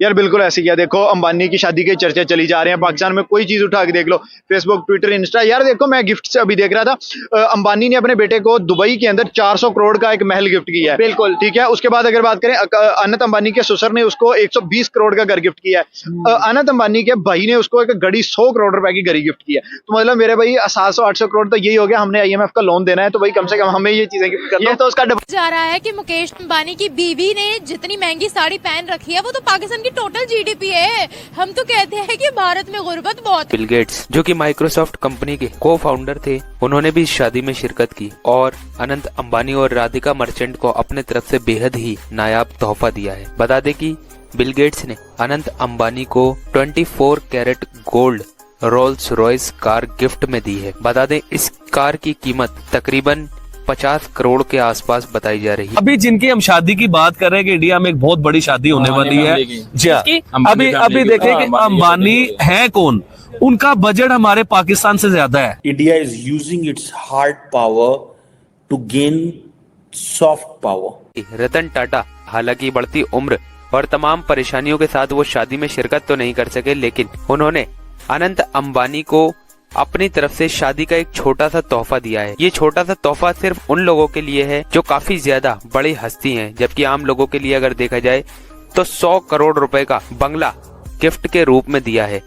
यार बिल्कुल ऐसे किया। देखो अंबानी की शादी के चर्चे चली जा रहे हैं पाकिस्तान में, कोई चीज उठा के देख लो, फेसबुक, ट्विटर, इंस्टा। यार देखो मैं गिफ्ट से अभी देख रहा था, अंबानी ने अपने बेटे को दुबई के अंदर 400 करोड़ का एक महल गिफ्ट किया है। बिल्कुल ठीक है। उसके बाद अगर बात करें, अनंत अंबानी के ससुर ने उसको 120 करोड़ का घर गिफ्ट किया है। अनंत अंबानी के भाई ने उसको एक घड़ी 100 करोड़ रुपए की घड़ी गिफ्ट किया है। तो मतलब मेरे भाई 700-800 करोड़ तो यही हो गया। हमने IMF का लोन देना है तो भाई कम से कम हमें ये चीजें गिफ्ट करना है, तो उसका जा रहा है कि मुकेश अंबानी की बीवी ने जितनी महंगी साड़ी पहन रखी है वो तो पाकिस्तान की टोटल GDP है। हम तो कहते हैं कि भारत में गुर्बत बहुत। बिल गेट्स जो कि माइक्रोसॉफ्ट कंपनी के को फाउंडर थे, उन्होंने भी इस शादी में शिरकत की और अनंत अंबानी और राधिका मर्चेंट को अपने तरफ से बेहद ही नायाब तोहफा दिया है। बता दें कि बिल गेट्स ने अनंत अंबानी को 24 carat gold Rolls Royce car gift में दी है। बता दें इस कार की कीमत तकरीबन 50 करोड़ के आसपास बताई जा रही है। अभी जिनकी हम शादी की बात कर रहे हैं कि इंडिया में एक बहुत बड़ी शादी होने वाली है जी हाँ। अभी देखें कि अंबानी है कौन, उनका बजट हमारे पाकिस्तान से ज्यादा है। India is using its hard power to gain soft power. Ratan Tata हालांकि बढ़ती उम्र और तमाम परेशानियों के साथ वो शादी में शिरकत तो नहीं कर सके, लेकिन उन्होंने अनंत अंबानी को अपनी तरफ से शादी का एक छोटा सा तोहफा दिया है। ये छोटा सा तोहफा सिर्फ उन लोगों के लिए है जो काफी ज्यादा बड़ी हस्ती हैं, जबकि आम लोगों के लिए अगर देखा जाए तो 100 करोड़ रुपए का बंगला गिफ्ट के रूप में दिया है।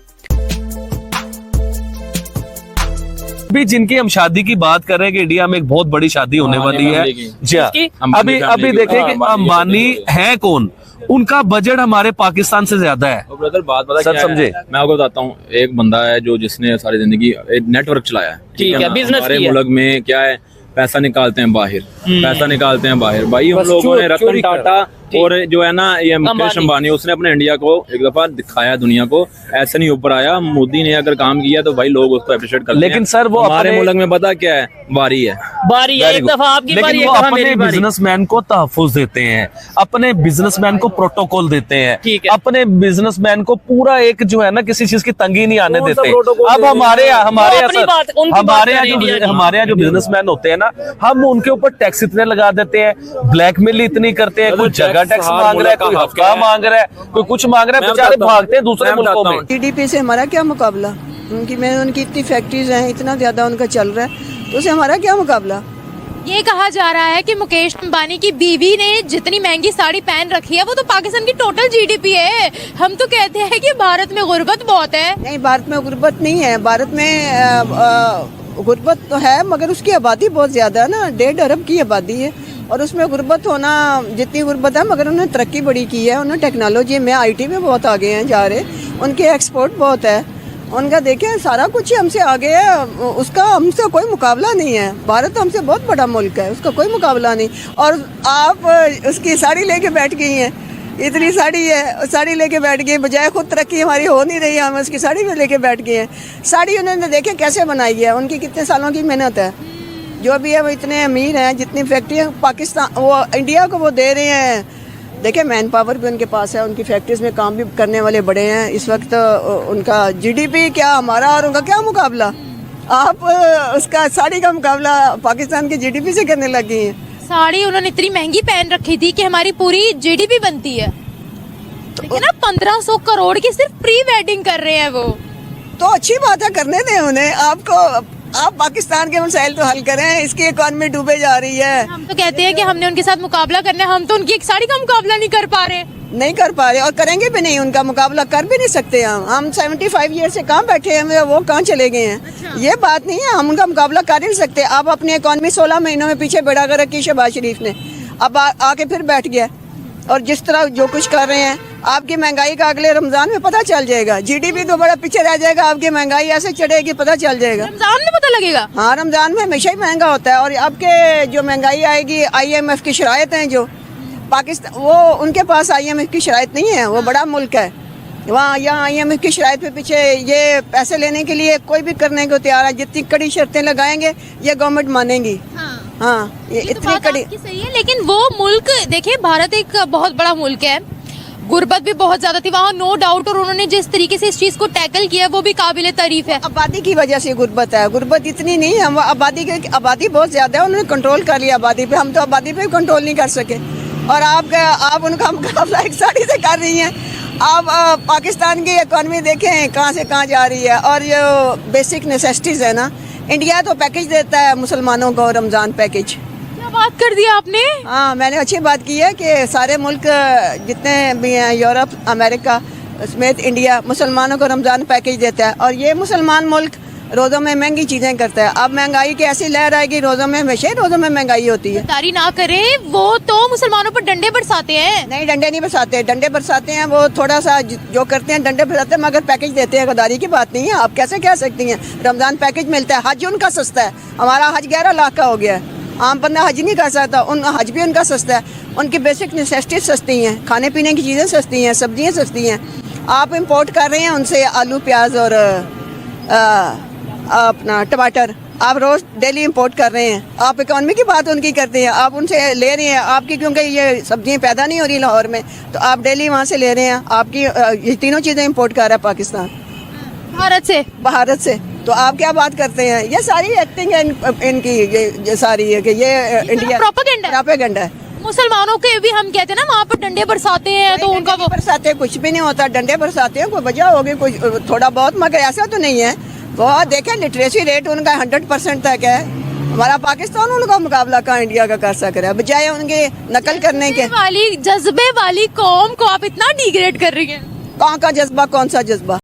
अभी जिनकी हम शादी की बात कर रहे हैं कि इंडिया में एक बहुत बड़ी शादी होने वाली है जी हाँ। अभी देखें कि अंबानी है कौन, उनका बजट हमारे पाकिस्तान से ज्यादा है। ब्रदर बात पता सर क्या समझे, मैं आपको बताता हूँ। एक बंदा है जो जिसने सारी जिंदगी एक नेटवर्क चलाया है, ठीक है, बिजनेस हमारे मुल्क में क्या है, पैसा निकालते हैं बाहर, पैसा निकालते हैं बाहर। भाई हम लोगों ने रतन टाटा और जो है ना ये मुकेश अंबानी, उसने अपने इंडिया को एक दफा दिखाया दुनिया को, ऐसे नहीं ऊपर आया। मोदी ने अगर काम किया तो भाई लोग उसको अप्रिशिएट करते हैं। लेकिन सर वो हमारे मुल्क में पता क्या है, बारी है एक दफा आपकी बारी लेकिन वो अपने बिजनेसमैन को तहफुज देते हैं, अपने बिजनेसमैन को प्रोटोकॉल देते हैं, अपने बिजनेसमैन को पूरा एक जो है ना किसी चीज की तंगी नहीं आने देते। अब हमारे यहाँ जो बिजनेसमैन होते हैं ना, हम उनके ऊपर टैक्स इतने लगा देते हैं, ब्लैकमेल इतनी करते हैं, कुछ जगह टैक्स मांग रहा है, कोई हफ्ता मांग रहा है, कोई कुछ मांग रहा है, बेचारे भागते हैं दूसरे मुल्कों में। GDP से हमारा क्या मुकाबला, उनकी इतनी फैक्ट्रीज हैं, इतना ज्यादा उनका चल रहा है, तो उससे हमारा क्या मुकाबला। ये कहा जा रहा है कि मुकेश अंबानी की बीवी ने जितनी महंगी साड़ी पहन रखी है वो तो पाकिस्तान की टोटल GDP है। हम तो कहते हैं कि भारत में गुर्बत बहुत है। नहीं, भारत में गुर्बत नहीं है। भारत में गुर्बत तो है मगर उसकी आबादी बहुत ज्यादा है ना, 1.5 अरब की आबादी है और उसमें गुर्बत होना जितनी गुर्बत है, मगर उन्होंने तरक्की बड़ी की है। उन्होंने टेक्नोलॉजी में IT में बहुत आगे हैं जा रहे, उनके एक्सपोर्ट बहुत है, उनका देखें सारा कुछ ही हमसे आगे है। उसका हमसे कोई मुकाबला नहीं है। भारत हमसे बहुत बड़ा मुल्क है, उसका कोई मुकाबला नहीं। और आप उसकी साड़ी लेके बैठ गई हैं, इतनी साड़ी है, साड़ी लेके बैठ गई, बजाय खुद तरक्की हमारी हो नहीं रही, हम उसकी साड़ी में लेके बैठ गए हैं। साड़ी उन्होंने देखे कैसे बनाई है, उनकी कितने सालों की मेहनत है। जो भी है वो इतने अमीर हैं, जितनी फैक्ट्रियाँ पाकिस्तान वो इंडिया को वो दे रहे हैं। देखिए मैन पावर भी उनके पास है, उनकी फैक्ट्रीज में काम भी करने वाले बड़े हैं। इस वक्त उनका GDP क्या हमारा और उनका क्या मुकाबला। आप उसका साड़ी का मुकाबला पाकिस्तान के GDP से करने लगी हैं। साड़ी उन्होंने इतनी महंगी पहन रखी थी कि हमारी पूरी GDP बनती है। तो ना 1500 करोड़ की सिर्फ प्री वेडिंग कर रहे हैं वो। तो अच्छी बात है, करने दें उन्हें। आप पाकिस्तान के मसाइल तो हल करें, इसकी इकॉनमी डूबे जा रही है। हम तो कहते हैं कि हमने उनके साथ मुकाबला करना है, हम तो उनकी एक साड़ी का मुकाबला नहीं कर पा रहे और करेंगे भी नहीं। उनका मुकाबला कर भी नहीं सकते। हम 75 ईयर से कहाँ बैठे हैं, वो कहाँ चले गए हैं। अच्छा। ये बात नहीं है, हम उनका मुकाबला कर नहीं सकते। आप अपनी इकॉनमी 16 महीनों में पीछे बढ़ा कर रखी शहबाज शरीफ ने, अब आके फिर बैठ गया। और जिस तरह जो कुछ कर रहे हैं, आपकी महंगाई का अगले रमजान में पता चल जाएगा। GDP तो बड़ा पीछे रह जाएगा, आपकी महंगाई ऐसे चढ़ेगी पता चल जाएगा। रमजान में पता लगेगा। हाँ, रमजान में हमेशा ही महंगा होता है। और आपके जो महंगाई आएगी, IMF की शराइत हैं जो पाकिस्तान, वो उनके पास IMF की शराइत नहीं है। वो बड़ा मुल्क है, वहाँ यहाँ IMF की शराइत पे पीछे ये पैसे लेने के लिए कोई भी करने को तैयार है। जितनी कड़ी शर्तें लगाएंगे ये गवर्नमेंट मानेगी। हाँ, ये इतनी कड़ी सही है। लेकिन वो मुल्क देखिए, भारत एक बहुत बड़ा मुल्क है, गुर्बत भी बहुत ज्यादा थी वहाँ, नो डाउट। और उन्होंने जिस तरीके से इस चीज को टैकल किया वो भी काबिले तारीफ है। आबादी की वजह से गुर्बत है, गुर्बत इतनी नहीं है। आबादी बहुत ज्यादा है, उन्होंने कंट्रोल कर लिया आबादी पे। हम तो आबादी पे कंट्रोल नहीं कर सके। और आप उनका मुकाबला एक साड़ी से कर रही हैं। अब पाकिस्तान की इकॉनमी देखें कहाँ से कहाँ जा रही है, और जो बेसिक नेसेसिटीज है ना, इंडिया तो पैकेज देता है मुसलमानों को, रमज़ान पैकेज। क्या बात कर दी आपने। हाँ, मैंने अच्छी बात की है कि सारे मुल्क जितने भी हैं, यूरोप, अमेरिका समेत इंडिया, मुसलमानों को रमज़ान पैकेज देता है। और ये मुसलमान मुल्क रोज़ों में महंगी चीज़ें करता है। अब महंगाई की ऐसी लहर आएगी, रोज़ों में हमेशा ही रोज़ों में महंगाई होती है। तारी ना करें, वो तो मुसलमानों पर डंडे बरसाते हैं। नहीं, डंडे नहीं बरसाते, डंडे बरसाते हैं वो थोड़ा सा जो करते हैं, डंडे बरसाते हैं, मगर पैकेज देते हैं। गद्दारी की बात नहीं है। आप कैसे कह सकती हैं? रमज़ान पैकेज मिलता है। हज उनका सस्ता है, हमारा हज 11 लाख का हो गया है। आम बंदा हज नहीं कर सकता, उन हज भी उनका सस्ता है। उनकी बेसिक नेसेसिटीज सस्ती हैं, खाने पीने की चीज़ें सस्ती हैं, सब्जियाँ सस्ती हैं। आप इंपोर्ट कर रहे हैं उनसे आलू, प्याज और अपना टमाटर, आप रोज डेली इंपोर्ट कर रहे हैं। आप इकोनॉमी की बात उनकी करते हैं, आप उनसे ले रहे हैं आपकी, क्योंकि ये सब्जियां पैदा नहीं हो रही लाहौर में, तो आप डेली वहाँ से ले रहे हैं। आपकी ये तीनों चीज़ें इंपोर्ट कर रहा है पाकिस्तान, भारत से। तो आप क्या बात करते हैं? ये सारी एक्टिंग है इनकी, ये सारी है कि ये इंडिया प्रोपेगेंडा है। मुसलमानों के भी हम कहते हैं ना, वहाँ पर डंडे बरसाते हैं, तो उनका वो बरसाते कुछ भी नहीं होता। डंडे बरसाते हैं, कोई वजह होगी कुछ थोड़ा बहुत, मगर ऐसा तो नहीं है। वो देखें, लिटरेसी रेट उनका 100% तक है। हमारा पाकिस्तान उनका मुकाबला कहाँ इंडिया का कर सक रहा है, बजाय उनके नकल करने के। जज्बे वाली कौम को आप इतना डिग्रेड कर रही हैं। कहाँ का जज्बा, कौन सा जज्बा?